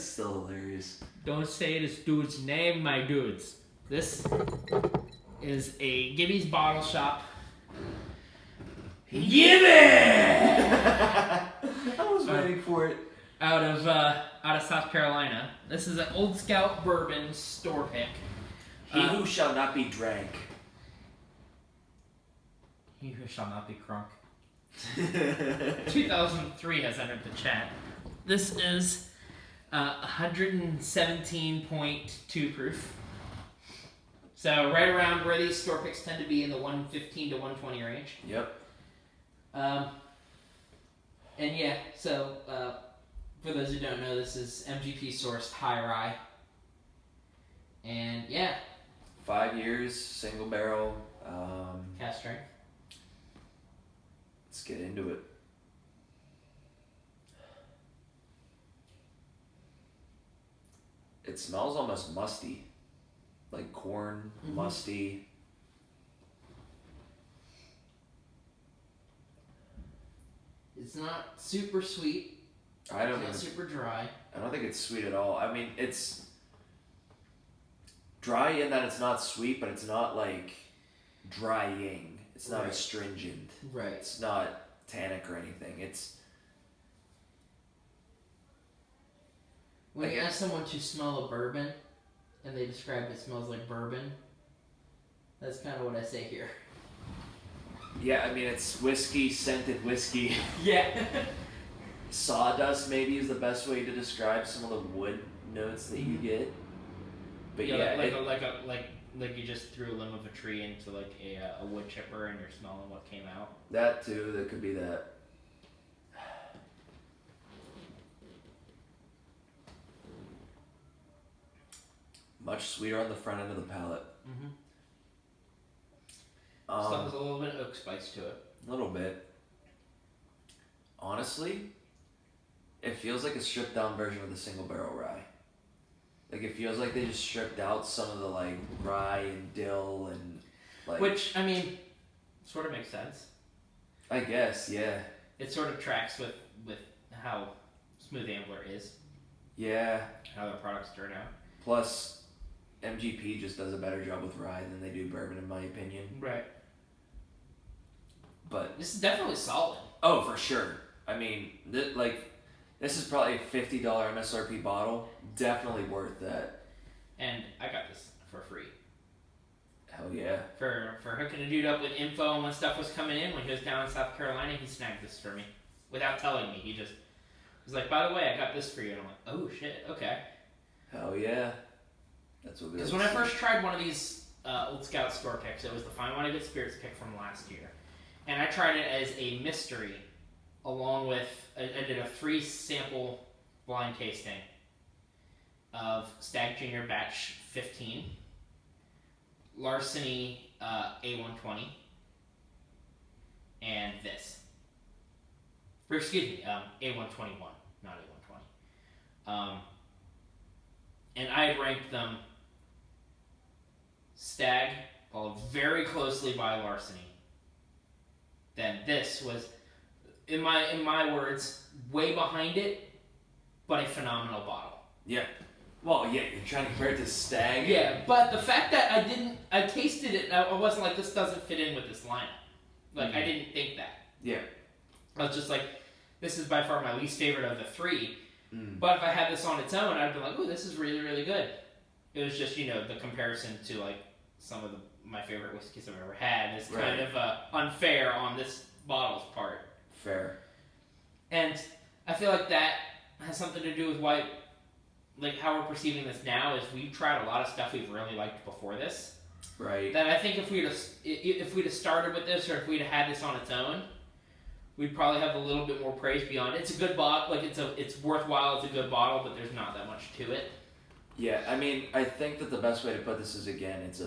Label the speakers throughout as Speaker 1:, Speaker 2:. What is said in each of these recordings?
Speaker 1: That's still hilarious.
Speaker 2: Don't say this dude's name, my dudes. This is a Gibby's Bottle Shop. Gibby!
Speaker 1: I was waiting for it.
Speaker 2: Out of South Carolina. This is an Old Scout Bourbon store pick.
Speaker 1: He who shall not be drank.
Speaker 2: He who shall not be crunk. 2003 has entered the chat. This is 117.2 proof. So right around where these store picks tend to be, in the 115 to 120 range.
Speaker 1: Yep.
Speaker 2: And yeah, so for those who don't know, this is MGP sourced high rye. And yeah.
Speaker 1: 5 years, single barrel.
Speaker 2: Cast strength.
Speaker 1: Let's get into it. It smells almost musty. Like corn, musty.
Speaker 2: It's not super sweet. It's not super dry.
Speaker 1: I don't think it's sweet at all. I mean, it's dry in that it's not sweet, but it's not like drying. It's not astringent.
Speaker 2: Right.
Speaker 1: It's not tannic or anything. It's
Speaker 2: when you ask someone to smell a bourbon, and they describe it smells like bourbon, that's kind of what I say here.
Speaker 1: yeah. I mean, it's whiskey, scented whiskey.
Speaker 2: Yeah.
Speaker 1: Sawdust maybe is the best way to describe some of the wood notes that you get. But
Speaker 2: like you just threw a limb of a tree into like a wood chipper and you're smelling what came out.
Speaker 1: That too. That could be that. Much sweeter on the front end of the palate.
Speaker 2: Stuff has a little bit of oak spice to it.
Speaker 1: A little bit. Honestly, it feels like a stripped down version of the single barrel rye. Like it feels like they just stripped out some of the like rye and dill and like.
Speaker 2: Which I mean, sort of makes sense.
Speaker 1: I guess, yeah.
Speaker 2: It sort of tracks with how smooth Ambler is.
Speaker 1: Yeah.
Speaker 2: How their products turn out.
Speaker 1: Plus, MGP just does a better job with rye than they do bourbon, in my opinion.
Speaker 2: Right.
Speaker 1: But
Speaker 2: this is definitely solid.
Speaker 1: Oh, for sure. I mean, this is probably a $50 MSRP bottle. Definitely worth that.
Speaker 2: And I got this for free.
Speaker 1: Hell yeah.
Speaker 2: For hooking a dude up with info on when stuff was coming in when he was down in South Carolina, he snagged this for me. Without telling me. He just was like, by the way, I got this for you. And I'm like, oh shit, okay.
Speaker 1: Hell yeah. That's what.
Speaker 2: Because when I first tried one of these Old Scout store picks, it was the Fine Wine and Good Spirits pick from last year. And I tried it as a mystery, along with, I did a 3-sample blind tasting of Stag Junior Batch 15, Larceny A120, and this. Or excuse me, A121, not A120. And I had ranked them Stag, followed very closely by Larceny. Then this was, in my words, way behind it, but a phenomenal bottle.
Speaker 1: Yeah. Well, yeah, you're trying to compare it to Stag.
Speaker 2: Yeah, but the fact that I tasted it, and I wasn't like, this doesn't fit in with this lineup. Like, I didn't think that.
Speaker 1: Yeah.
Speaker 2: I was just like, this is by far my least favorite of the three.
Speaker 1: Mm.
Speaker 2: But if I had this on its own, I'd be like, ooh, this is really, really good. It was just, the comparison to, like, some of my favorite whiskeys I've ever had is kind of unfair on this bottle's part.
Speaker 1: Fair.
Speaker 2: And I feel like that has something to do with why, like, how we're perceiving this now is we've tried a lot of stuff we've really liked before this.
Speaker 1: Right.
Speaker 2: That I think if we'd have started with this, or if we'd have had this on its own, we'd probably have a little bit more praise beyond. It's a good bottle, like it's worthwhile. It's a good bottle, but there's not that much to it.
Speaker 1: Yeah, I mean, I think that the best way to put this is, again, it's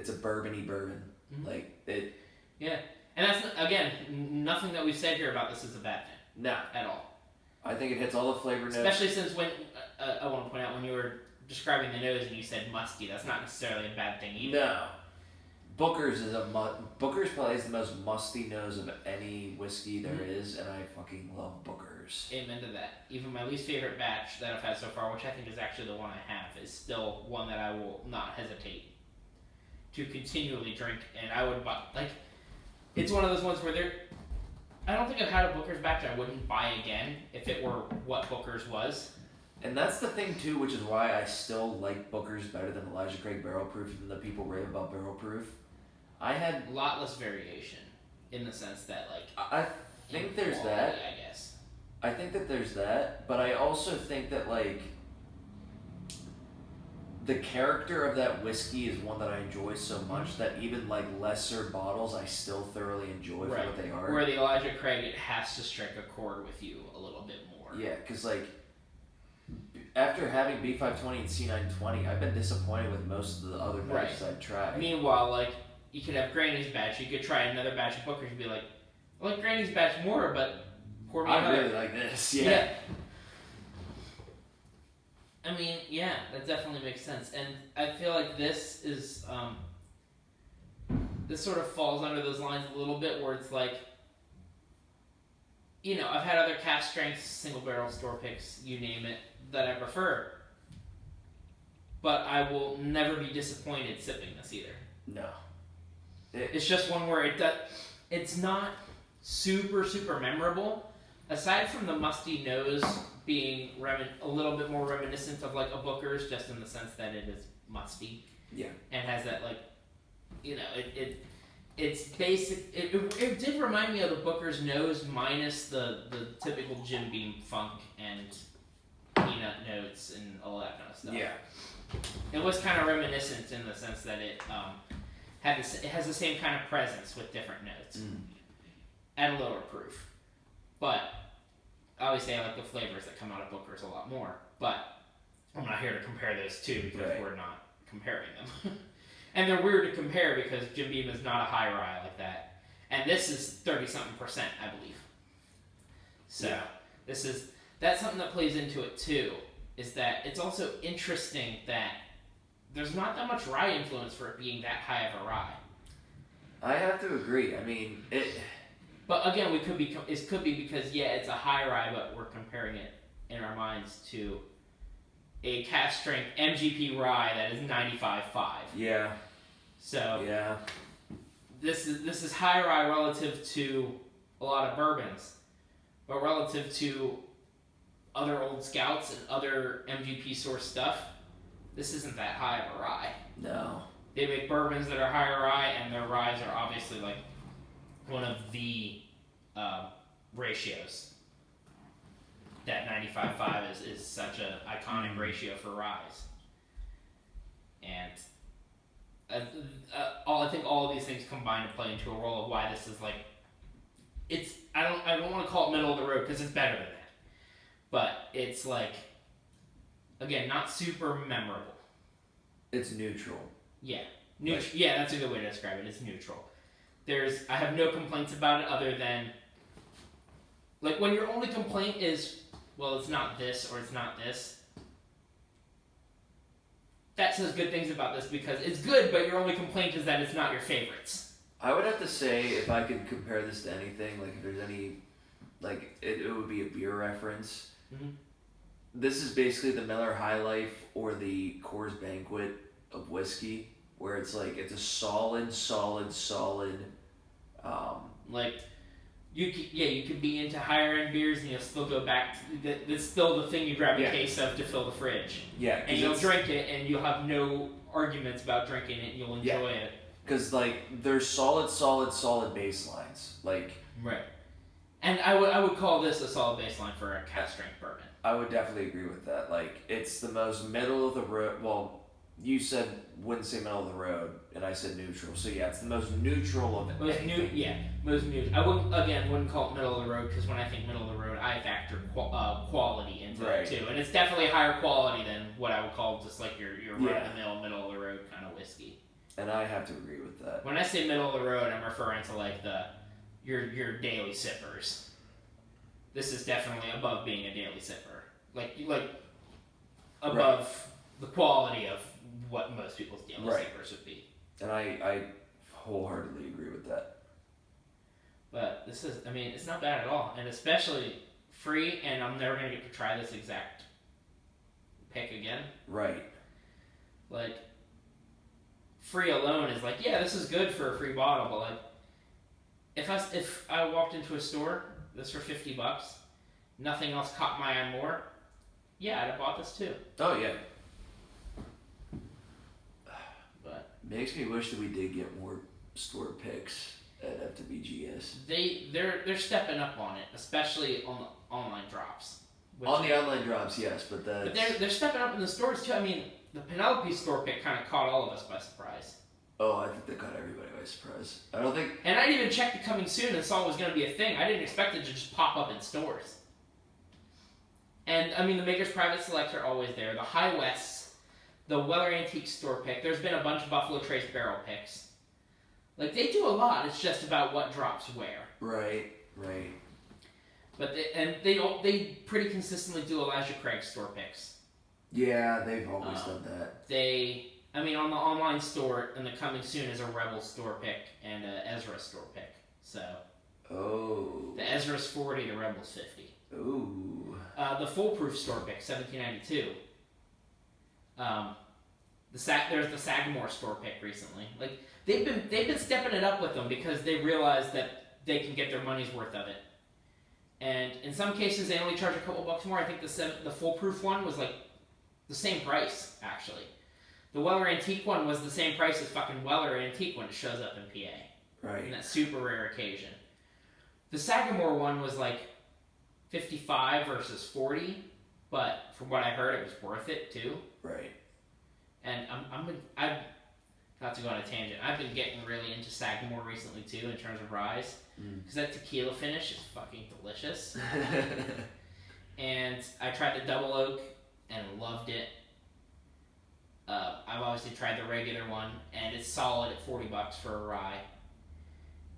Speaker 1: a bourbon-y bourbon.
Speaker 2: Mm-hmm.
Speaker 1: Like it.
Speaker 2: Yeah, and that's again nothing that we've said here about this is a bad thing.
Speaker 1: No,
Speaker 2: at all.
Speaker 1: I think it hits all the flavor notes.
Speaker 2: Especially since when I want to point out when you were describing the nose and you said musty, that's not necessarily a bad thing either.
Speaker 1: No. Booker's Booker's probably is the most musty nose of any whiskey there is, and I fucking love Booker. Bookers.
Speaker 2: Amen to that. Even my least favorite batch that I've had so far, which I think is actually the one I have, is still one that I will not hesitate to continually drink. And I would buy, like, it's one of those ones where I don't think I've had a Booker's batch I wouldn't buy again if it were what Booker's was.
Speaker 1: And that's the thing too, which is why I still like Booker's better than Elijah Craig Barrel Proof, even though people rave about Barrel Proof. I had
Speaker 2: a lot less variation in the sense that, like,
Speaker 1: I think there's
Speaker 2: quality,
Speaker 1: that.
Speaker 2: I guess.
Speaker 1: I think that there's that, but I also think that, like, the character of that whiskey is one that I enjoy so much that even, like, lesser bottles I still thoroughly enjoy for what they are.
Speaker 2: Where the Elijah Craig, it has to strike a chord with you a little bit more.
Speaker 1: Yeah, because, like, after having B520 and C920, I've been disappointed with most of the other batches I've tried.
Speaker 2: Meanwhile, like, you could have Granny's batch, you could try another batch of Booker's and be like, I like Granny's batch more, but pour me another.
Speaker 1: I really like this, yeah.
Speaker 2: I mean, yeah, that definitely makes sense. And I feel like this is, this sort of falls under those lines a little bit where it's like, you know, I've had other cast strength, single barrel store picks, you name it, that I prefer. But I will never be disappointed sipping this either.
Speaker 1: No.
Speaker 2: It's just one where it's not super, super memorable. Aside from the musty nose being a little bit more reminiscent of, like, a Booker's, just in the sense that it is musty.
Speaker 1: Yeah.
Speaker 2: And has that, like, you know, it's basic. It did remind me of the Booker's nose minus the typical Jim Beam funk and peanut notes and all that kind of stuff.
Speaker 1: Yeah.
Speaker 2: It was kind of reminiscent in the sense that it has the same kind of presence with different notes at a lower proof. But I always say I like the flavors that come out of Booker's a lot more. But I'm not here to compare those two because we're not comparing them. And they're weird to compare because Jim Beam is not a high rye like that. And this is 30-something%, I believe. So that's something that plays into it too, is that it's also interesting that there's not that much rye influence for it being that high of a rye.
Speaker 1: I have to agree. I mean, it...
Speaker 2: But again, it could be because, yeah, it's a high rye, but we're comparing it in our minds to a cast strength MGP rye that is 95.5.
Speaker 1: Yeah.
Speaker 2: So
Speaker 1: yeah,
Speaker 2: this is high rye relative to a lot of bourbons, but relative to other Old Scouts and other MGP source stuff, this isn't that high of a rye.
Speaker 1: No.
Speaker 2: They make bourbons that are higher rye, and their ryes are obviously, like, one of the ratios. That 95.5 is such an iconic ratio for ryes. And I think all of these things combine to play into a role of why this is, like, I don't want to call it middle of the road because it's better than that. But it's, like, again, not super memorable.
Speaker 1: It's neutral.
Speaker 2: Yeah. Yeah, that's a good way to describe it. It's neutral. I have no complaints about it other than, like, when your only complaint is, well, it's not this or it's not this, that says good things about this because it's good, but your only complaint is that it's not your favorites.
Speaker 1: I would have to say, if I could compare this to anything, like, if there's any, like, it would be a beer reference.
Speaker 2: Mm-hmm.
Speaker 1: This is basically the Miller High Life or the Coors Banquet of whiskey, where it's like, it's a solid,
Speaker 2: like, you could be into higher end beers and you'll still go back to that's still the thing you grab a case of to fill the fridge.
Speaker 1: Yeah.
Speaker 2: And you'll drink it and you'll have no arguments about drinking it and you'll enjoy it.
Speaker 1: Because, like, they're solid baselines. Like,
Speaker 2: right. And I would call this a solid baseline for a cast strength bourbon.
Speaker 1: I would definitely agree with that. Like, it's the most middle of the road. Well, you said wouldn't say middle of the road, and I said neutral. So yeah, it's the most neutral of it.
Speaker 2: Most neutral. I wouldn't call it middle of the road because when I think middle of the road, I factor quality into it too, and it's definitely higher quality than what I would call just like your run of the mill, middle of the road kind of whiskey.
Speaker 1: And I have to agree with that.
Speaker 2: When I say middle of the road, I'm referring to like your daily sippers. This is definitely above being a daily sipper, like above the quality of what most people's daily sippers would be.
Speaker 1: And I wholeheartedly agree with that.
Speaker 2: But this is, I mean, it's not bad at all, and especially free, and I'm never gonna get to try this exact pick again.
Speaker 1: Right.
Speaker 2: Like, free alone is like, yeah, this is good for a free bottle, but like, if I walked into a store, this for $50, nothing else caught my eye more, yeah, I'd have bought this too.
Speaker 1: Oh yeah.
Speaker 2: But
Speaker 1: makes me wish that we did get more store picks at FWGS.
Speaker 2: They're stepping up on it, especially on the online drops.
Speaker 1: On the online drops, yes, but
Speaker 2: they're stepping up in the stores too. I mean, the Penelope store pick kind of caught all of us by surprise.
Speaker 1: Oh, I think that caught everybody by surprise. I don't think...
Speaker 2: And I didn't even check the coming soon and saw it was going to be a thing. I didn't expect it to just pop up in stores. And, I mean, the Maker's Private Selects are always there. The High Wests, the Weller Antique store pick. There's been a bunch of Buffalo Trace barrel picks. Like, they do a lot. It's just about what drops where.
Speaker 1: Right.
Speaker 2: But they pretty consistently do Elijah Craig store picks.
Speaker 1: Yeah, they've always done that.
Speaker 2: On the online store, and the coming soon is a Rebel store pick and a Ezra store pick. So.
Speaker 1: Oh.
Speaker 2: The Ezra's 40, the Rebel's 50.
Speaker 1: Ooh.
Speaker 2: The Foolproof store pick, 1792. There's the Sagamore store pick recently. Like, they've been stepping it up with them because they realize that they can get their money's worth of it. And in some cases, they only charge a couple bucks more. I think the Foolproof one was like the same price, actually. The Weller Antique one was the same price as fucking Weller Antique when it shows up in PA.
Speaker 1: Right.
Speaker 2: In that super rare occasion. The Sagamore one was like 55 versus 40, but from what I heard, it was worth it too.
Speaker 1: Right.
Speaker 2: And I've not to go on a tangent. I've been getting really into Sagamore recently too in terms of ryes, because that tequila finish is fucking delicious. And I tried the double oak and loved it. I've obviously tried the regular one, and it's solid at $40 for a rye.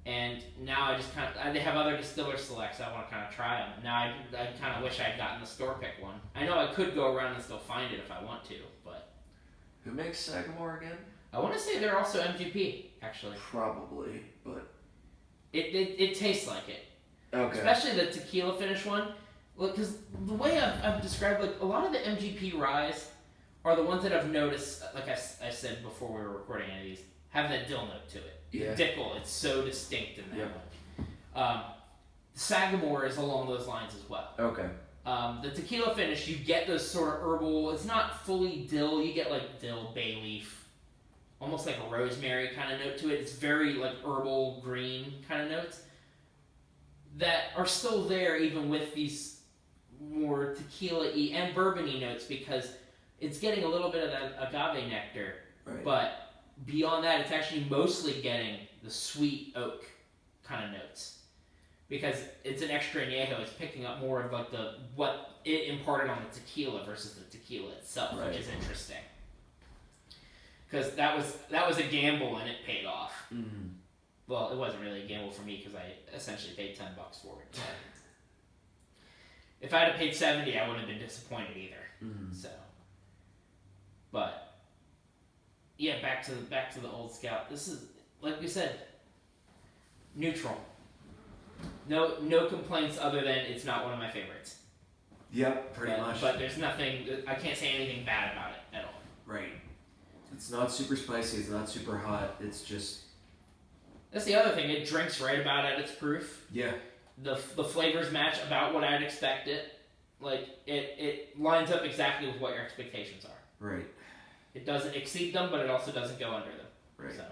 Speaker 2: And now I just they have other distiller selects. I want to kind of try them. Now I kind of wish I had gotten the store pick one. I know I could go around and still find it if I want to, but.
Speaker 1: Who makes Sagamore again?
Speaker 2: I want to say they're also MGP, actually.
Speaker 1: Probably, but
Speaker 2: it tastes like it.
Speaker 1: Okay.
Speaker 2: Especially the tequila finish one. Look, because the way I've described, like, a lot of the MGP ryes are the ones that I've noticed, like I said before we were recording any of these, have that dill note to it.
Speaker 1: Yeah.
Speaker 2: The Dickel, it's so distinct in that one. Sagamore is along those lines as well.
Speaker 1: Okay.
Speaker 2: The tequila finish, you get those sort of herbal, it's not fully dill, you get like dill, bay leaf, almost like a rosemary kind of note to it. It's very like herbal, green kind of notes that are still there even with these more tequila-y and bourbon-y notes, because it's getting a little bit of that agave nectar,
Speaker 1: Right.
Speaker 2: but beyond that, it's actually mostly getting the sweet oak kind of notes. Because it's an extra añejo, it's picking up more of like what it imparted on the tequila versus the tequila itself,
Speaker 1: Right.
Speaker 2: which is interesting. Because that was a gamble and it paid off.
Speaker 1: Mm-hmm.
Speaker 2: Well, it wasn't really a gamble for me because I essentially paid $10 for it. But if I had paid $70, I wouldn't have been disappointed either.
Speaker 1: Mm-hmm.
Speaker 2: So, but yeah, back to the Old Scout. This is, like we said, neutral. No complaints other than it's not one of my favorites.
Speaker 1: Yep, pretty much.
Speaker 2: But there's nothing, I can't say anything bad about it at all.
Speaker 1: Right. It's not super spicy, it's not super hot, it's just...
Speaker 2: That's the other thing, it drinks right about at its proof.
Speaker 1: Yeah.
Speaker 2: The flavors match about what I'd expect it. Like, it lines up exactly with what your expectations are.
Speaker 1: Right.
Speaker 2: It doesn't exceed them, but it also doesn't go under them.
Speaker 1: Right.
Speaker 2: So.